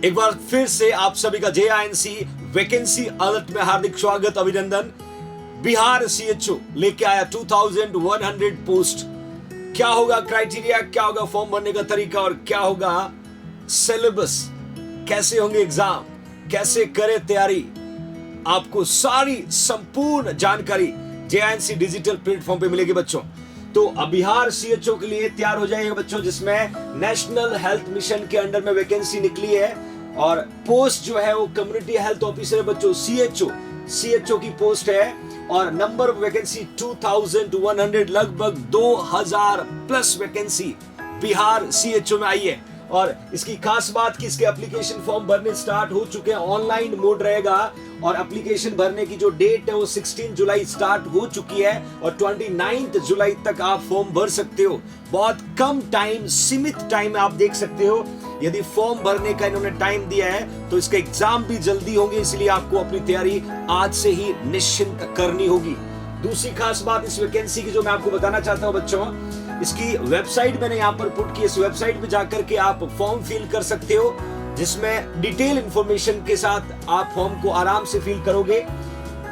एक बार फिर से आप सभी का JINC वैकेंसी अलर्ट में हार्दिक स्वागत, अभिनंदन। बिहार CHO लेके आया 2100 पोस्ट। क्या होगा क्राइटेरिया, क्या होगा फॉर्म भरने का तरीका और क्या होगा सिलेबस, कैसे होंगे एग्जाम, कैसे करें तैयारी, आपको सारी संपूर्ण जानकारी JINC डिजिटल प्लेटफॉर्म पे मिलेगी बच्चों। तो बिहार CHO के लिए तैयार हो जाइएगा बच्चों, जिसमें नेशनल हेल्थ मिशन के अंडर में वैकेंसी निकली है और पोस्ट जो है वो कम्युनिटी हेल्थ ऑफिसर है बच्चों। CHO की पोस्ट है और नंबर ऑफ वैकेंसी 2100, लगभग 2000 प्लस वैकेंसी बिहार CHO में आई है। और इसकी खास बात कि इसके एप्लीकेशन फॉर्म भरने स्टार्ट हो चुके हैं, ऑनलाइन मोड रहेगा और एप्लीकेशन भरने की जो डेट है वो 16 जुलाई स्टार्ट हो चुकी है और 29 जुलाई तक आप फॉर्म भर सकते हो। बहुत कम टाइम, सीमित टाइम आप देख सकते हो। यदि फॉर्म भरने का इन्होंने टाइम दिया है तो इसका एग्जाम भी जल्दी होंगे, इसलिए आपको अपनी तैयारी आज से ही निश्चिंत करनी होगी। दूसरी खास बात इस वैकेंसी की जो मैं आपको बताना चाहता हूं बच्चों, इसकी वेबसाइट मैंने यहाँ पर पुट की। इस वेबसाइट पे जाकर के आप फॉर्म फिल कर सकते हो, जिसमें डिटेल इंफॉर्मेशन के साथ आप फॉर्म को आराम से फिल करोगे।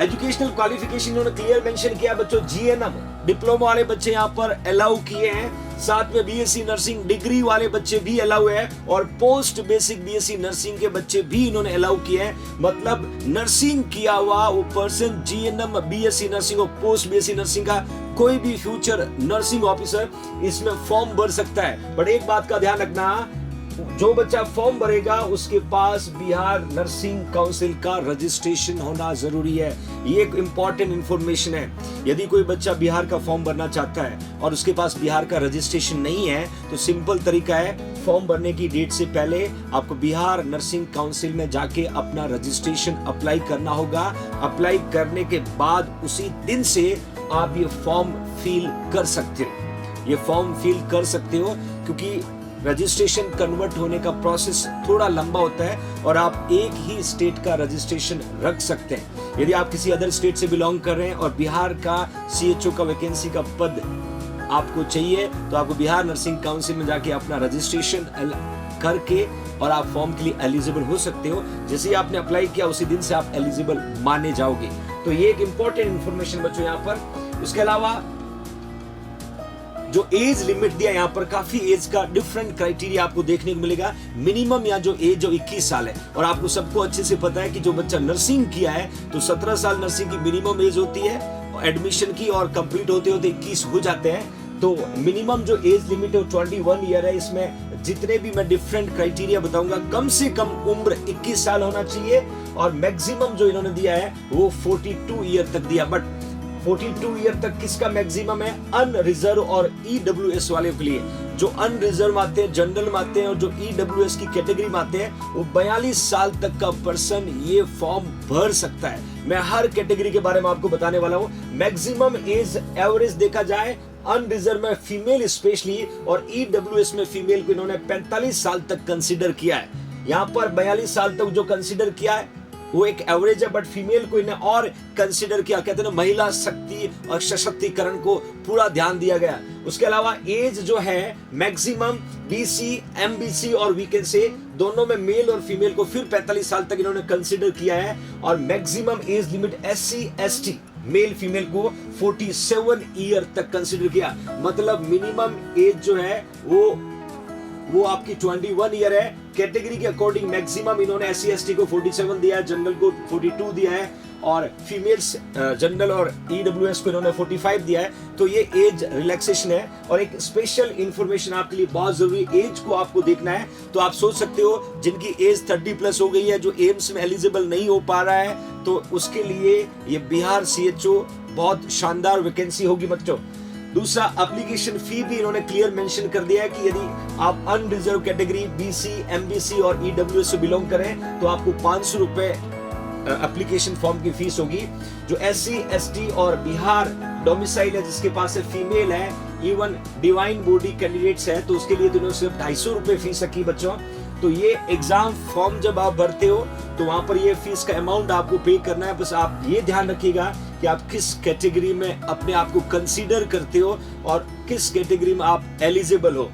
एजुकेशनल क्वालिफिकेशन इन्होंने क्लियर मेंशन किया बच्चों, GNM डिप्लोमा वाले बच्चे यहाँ पर अलाउ किए हैं, साथ में BSc नर्सिंग डिग्री वाले बच्चे भी अलाउ है और पोस्ट बेसिक BSc नर्सिंग के बच्चे भी इन्होंने अलाउ किए हैं। मतलब नर्सिंग किया हुआ वो पर्सन, GNM BSc नर्सिंग और पोस्ट BSc नर्सिंग का कोई भी फ्यूचर नर्सिंग ऑफिसर इसमें फॉर्म भर सकता है। बट एक बात का ध्यान रखना, जो बच्चा फॉर्म भरेगा उसके पास बिहार नर्सिंग काउंसिल का रजिस्ट्रेशन होना जरूरी है। ये एक इंपॉर्टेंट इंफॉर्मेशन है। यदि कोई बच्चा बिहार का फॉर्म भरना चाहता है और उसके पास बिहार का रजिस्ट्रेशन नहीं है तो सिंपल तरीका है, फॉर्म भरने की डेट से पहले आपको बिहार नर्सिंग काउंसिल में जाके अपना रजिस्ट्रेशन अप्लाई करना होगा। अप्लाई करने के बाद उसी दिन से आप ये फॉर्म फिल कर सकते हो। ये फॉर्म फिल कर सकते हो क्योंकि रजिस्ट्रेशन कन्वर्ट होने का प्रोसेस थोड़ा लंबा होता है और आप एक ही स्टेट का रजिस्ट्रेशन रख सकते हैं। यदि आप किसी अदर स्टेट से बिलोंग कर रहे हैं और बिहार का CHO का वैकेंसी का पद आपको चाहिए तो आपको बिहार नर्सिंग काउंसिल में जाके अपना रजिस्ट्रेशन करके और आप फॉर्म के लिए एलिजिबल हो सकते हो। जैसे ही आपने अप्लाई किया उसी दिन से आप एलिजिबल माने जाओगे। तो ये एक इंपॉर्टेंट इंफॉर्मेशन बच्चों यहाँ पर। उसके अलावा जो एज लिमिट दिया यहाँ पर, काफी एज का डिफरेंट क्राइटेरिया आपको देखने को मिलेगा। मिनिमम या जो 21 साल है और आपको सबको अच्छे से पता है कि जो बच्चा नर्सिंग किया है तो 17 साल नर्सिंग की मिनिमम एज होती है एडमिशन की और कंप्लीट होते होते 21 हो जाते हैं। तो मिनिमम जो एज लिमिट है वो 21 ईयर है। इसमें जितने भी मैं डिफरेंट क्राइटेरिया बताऊंगा, कम से कम उम्र 21 साल होना चाहिए और मैक्सिमम जो इन्होंने दिया है वो 42 ईयर तक दिया। बट 42 ईयर तक किसका मैक्सिमम है? अनरिजर्व और EWS वाले के लिए। जो अनरिजर्व आते हैं, जनरल में आते हैं और जो EWS की कैटेगरी में आते हैं वो 42 साल तक का पर्सन ये फॉर्म भर सकता है। मैं हर कैटेगरी के बारे में आपको बताने वाला हूँ। मैक्सिमम एज एवरेज देखा जाए अनरिजर्व में फीमेल स्पेशली और EWS में फीमेल को इन्होंने 45 साल तक कंसिडर किया है। यहाँ पर 42 साल तक जो कंसिडर किया है वो एक एवरेज है, बट फीमेल को इन्हें और कंसिडर किया। कहते हैं ना, महिला शक्ति और सशक्तिकरण को पूरा ध्यान दिया गया। उसके अलावा एज जो है मैक्सिमम BC, MBC और VKC दोनों में मेल और फीमेल को फिर 45 साल तक इन्होंने कंसिडर किया है और maximum age limit SC, ST male female को 47 ईयर तक कंसिडर किया। मतलब मिनिमम एज जो है वो आपकी 21 ईयर है। कैटेगरी के अकॉर्डिंग मैक्सिमम इन्होंने SC, ST को 47 दिया है, जनरल को 42 दिया है और फीमेल्स जनरल और EWS को इन्होंने 45 दिया है। तो ये एज रिलैक्सेशन है। और एक स्पेशल इंफॉर्मेशन आपके लिए बहुत जरूरी, एज को आपको देखना है। तो आप सोच सकते हो जिनकी एज 30 प्लस हो गई है, जो एम्स में एलिजिबल नहीं हो पा रहा है, तो उसके लिए ये बिहार CHO बहुत शानदार वैकेंसी होगी बच्चों। दूसरा, एप्लीकेशन फी भी इन्होंने क्लियर मेंशन कर दिया है कि यदि आप अनरिजर्व कैटेगरी BC, MBC और EWS से बिलोंग करें तो आपको 500 रुपए एप्लीकेशन फॉर्म की फीस होगी। जो SC, ST और बिहार डोमिसाइल है, जिसके पास है फीमेल है, इवन डिवाइन बॉडी कैंडिडेट्स है, तो उसके लिए तो इन्होंने सिर्फ 250 रुपए फीस रखी बच्चों। तो ये एग्जाम फॉर्म जब आप भरते हो तो वहां पर ये फीस का अमाउंट आपको पे करना है। बस आप ये ध्यान रखिएगा कि आप किस कैटेगरी में अपने आप को कंसीडर करते हो और किस कैटेगरी में आप एलिजिबल हो।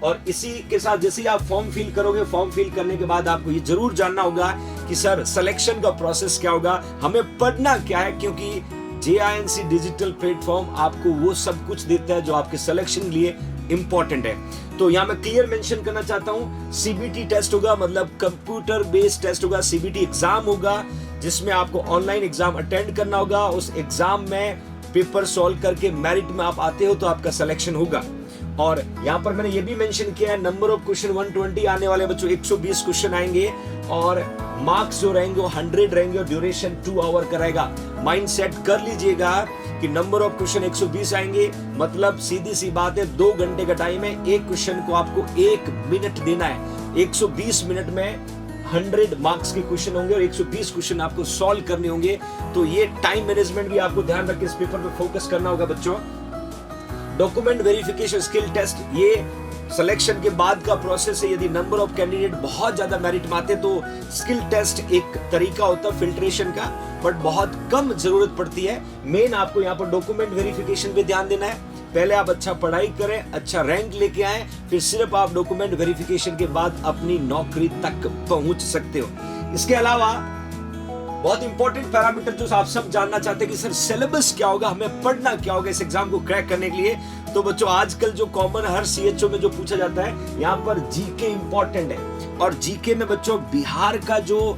और इसी के साथ जैसे ही आप फॉर्म फिल करोगे, फॉर्म फिल करने के बाद आपको ये जरूर जानना होगा कि सर सिलेक्शन का प्रोसेस क्या होगा, हमें पढ़ना क्या है, क्योंकि JINC डिजिटल प्लेटफॉर्म आपको वो सब कुछ देता है जो आपके सिलेक्शन के लिए इंपॉर्टेंट है। तो यहाँ मैं क्लियर मेंशन करना चाहता हूँ, CBT टेस्ट होगा, मतलब कंप्यूटर बेस्ड टेस्ट होगा, CBT एग्जाम होगा जिसमें आपको ऑनलाइन एग्जाम अटेंड करना होगा। उस एग्जाम में पेपर सॉल्व करके मेरिट में आप आते हो तो आपका सिलेक्शन होगा। और यहाँ पर मैंने ये भी मेंशन किया है, नंबर ऑफ क्वेश्चन 120 आने वाले बच्चों, 120 क्वेश्चन आएंगे और मार्क्स जो रहेंगे वो 100 रहेंगे और ड्यूरेशन 2 आवर का रहेगा। माइंड सेट कर लीजिएगा कि नंबर ऑफ क्वेश्चन 120 आएंगे, मतलब सीधी सी बात है 2 घंटे का टाइम है, एक क्वेश्चन को आपको 1 मिनट देना है। 120 मिनट में 100 मार्क्स के क्वेश्चन होंगे और 120 क्वेश्चन आपको सॉल्व करने होंगे। तो ये टाइम मैनेजमेंट भी आपको ध्यान रख के इस पेपर पे फोकस करना होगा बच्चों। डॉक्यूमेंट वेरिफिकेशन स्किल टेस्ट, ये सिलेक्शन के बाद का प्रोसेस है। यदि नंबर ऑफ कैंडिडेट बहुत ज्यादा मेरिट में आते तो स्किल टेस्ट एक तरीका होता है फिल्ट्रेशन का, बट बहुत कम जरूरत पड़ती है। मेन आपको यहाँ पर डॉक्यूमेंट वेरिफिकेशन पे ध्यान देना है। पहले आप अच्छा पढ़ाई करें, अच्छा रैंक लेके आए, फिर सिर्फ आप डॉक्यूमेंट वेरिफिकेशन के बाद अपनी नौकरी तक पहुंच सकते हो। इसके अलावा बहुत इंपॉर्टेंट पैरामीटर जो आप सब जानना चाहते हैं कि सर सिलेबस क्या होगा, हमें पढ़ना क्या होगा इस एग्जाम को क्रैक करने के लिए। तो बच्चों आजकल जो कॉमन हर CHO में जो पूछा जाता है, यहाँ पर जीके इंपॉर्टेंट है। और जीके में बच्चों बिहार का जो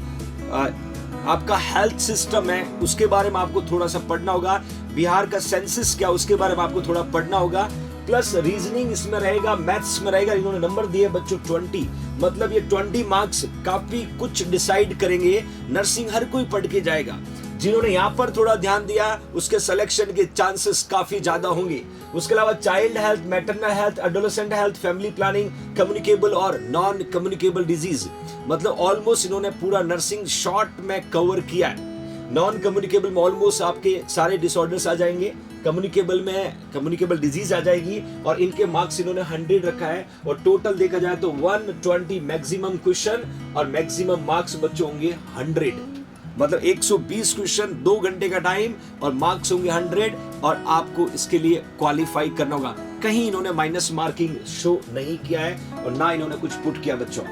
आपका हेल्थ सिस्टम है उसके बारे में आपको थोड़ा सा पढ़ना होगा। बिहार का सेंसस क्या उसके बारे में आपको थोड़ा पढ़ना होगा। प्लस रीजनिंग इसमें रहेगा, मैथ्स में रहेगा। इन्होंने नंबर दिए बच्चों 20, मतलब ये 20 मार्क्स काफी कुछ डिसाइड करेंगे। नर्सिंग हर कोई पढ़ के जाएगा, जिन्होंने यहाँ पर थोड़ा ध्यान दिया उसके सिलेक्शन के चांसेस काफी ज्यादा होंगे। उसके अलावा child health, maternal health, adolescent health, family planning, communicable और नॉन कम्युनिकेबल डिजीज, मतलब ऑलमोस्ट इन्होंने पूरा नर्सिंग शॉर्ट में कवर किया है। नॉन कम्युनिकेबल में ऑलमोस्ट आपके सारे डिसऑर्डर्स आ जाएंगे, कम्युनिकेबल में कम्युनिकेबल डिजीज आ जाएगी और इनके मार्क्स इन्होंने 100 रखा है। और टोटल देखा जाए तो 120 मैक्सिमम क्वेश्चन और मैक्सिमम मार्क्स बच्चों होंगे 100, मतलब 120 क्वेश्चन, 2 घंटे का टाइम और मार्क्स होंगे 100 और आपको इसके लिए क्वालिफाई करना होगा। कहीं इन्होंने माइनस मार्किंग शो नहीं किया है और ना इन्होंने कुछ पुट किया बच्चों।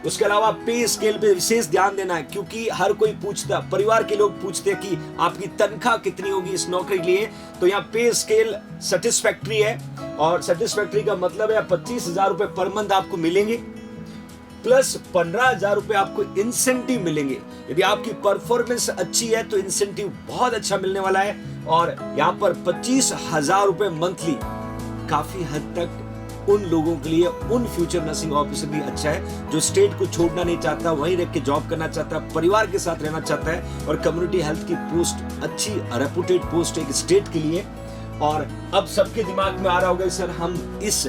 उसके अलावा पे स्केल पे विशेष ध्यान देना है, क्योंकि हर कोई पूछता, परिवार के लोग पूछते हैं कि आपकी तनख्वाह कितनी होगी इस नौकरी के लिए। तो यहाँ पे स्केल सेटिस्फैक्ट्री है और सेटिस्फैक्ट्री का मतलब है 25,000 रुपए पर मंथ आपको मिलेंगे, प्लस 15,000 रुपए आपको इंसेंटिव मिलेंगे। यदि आपकी परफॉर्मेंस अच्छी है तो इंसेंटिव बहुत अच्छा मिलने वाला है। और यहाँ पर 25,000 रुपए मंथली काफी हद तक उन लोगों के लिए, उन फ्यूचर नर्सिंग ऑफिसर भी अच्छा है जो स्टेट को छोड़ना नहीं चाहता, वहीं रह के जॉब करना चाहता है, परिवार के साथ रहना चाहता है। और कम्युनिटी हेल्थ की पोस्ट अच्छी रेपुटेड पोस्ट है एक स्टेट के लिए। और अब सबके दिमाग में आ रहा होगा सर हम इस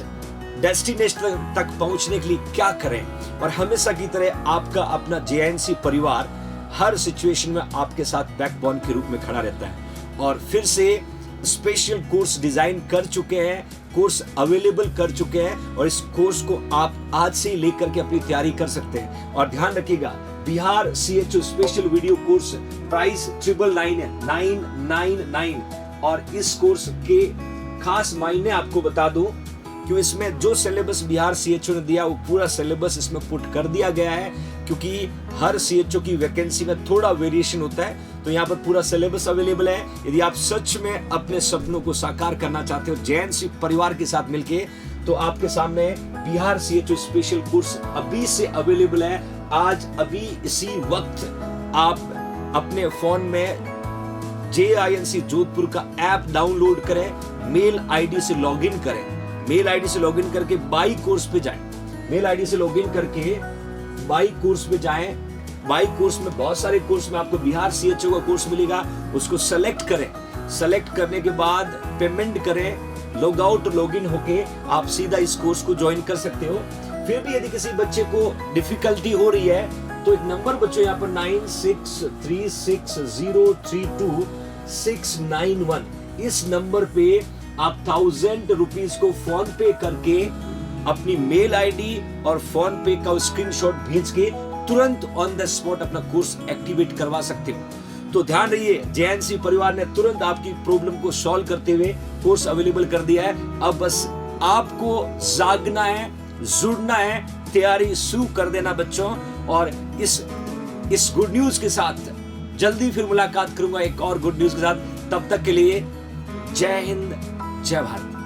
डेस्टिनेशन तक पहुंचने के लिए क्या करें। और हमेशा की तरह आपका अपना JINC परिवार हर सिचुएशन में आपके साथ बैकबोन के रूप में खड़ा रहता है। और फिर से स्पेशल कोर्स डिजाइन कर चुके हैं, कोर्स अवेलेबल कर चुके हैं और इस कोर्स को आप आज से ही लेकर के अपनी तैयारी कर सकते हैं। और ध्यान रखिएगा, Bihar CHO special video course price 999 और इस कोर्स के खास मायने आपको बता दूं कि इसमें जो सिलेबस बिहार CHO ने दिया वो पूरा सिलेबस इसमें पुट कर दिया गया है, क्योंकि हर CHO की वैकेंसी में थोड़ा वेरिएशन होता है। तो यहाँ पर पूरा सिलेबस अवेलेबल है। यदि आप सच में अपने सपनों को साकार करना चाहते हो JINC परिवार के साथ मिलके, तो आपके सामने बिहार CHO स्पेशल कोर्स अभी से अवेलेबल है। आज अभी इसी वक्त आप अपने फोन में JINC जोधपुर का ऐप डाउनलोड करें, मेल ID से लॉगिन करें, मेल ID से लॉगिन करके बाई कोर्स पे जाएं, मेल ID से लॉगिन करके बाई कोर्स पे जाएं। बाई कोर्स में बहुत सारे कोर्स में आपको बिहार CHO का कोर्स मिलेगा, उसको सेलेक्ट करें, सेलेक्ट करने के बाद पेमेंट करें, लॉग आउट लॉग इन होके आप सीधा इस कोर्स को ज्वाइन कर सकते हो। फिर भी यदि किसी बच्चे को डिफिकल्टी हो रही है तो एक नंबर बच्चों यहाँ पर 9636032691, इस नंबर पे आप 1000 रुपीज को फोन पे करके अपनी मेल ID और फोन पे का स्क्रीनशॉट भेज के तुरंत ऑन द स्पॉट अपना कोर्स एक्टिवेट करवा सकते हो। तो ध्यान रहिए, JINC परिवार ने तुरंत आपकी प्रॉब्लम को सॉल्व करते हुए कोर्स अवेलेबल कर दिया है। अब बस आपको जागना है, जुड़ना है, तैयारी शुरू कर देना बच्चों। और इस गुड न्यूज के साथ जल्दी फिर मुलाकात करूंगा एक और गुड न्यूज के साथ। तब तक के लिए जय हिंद, जय भारत।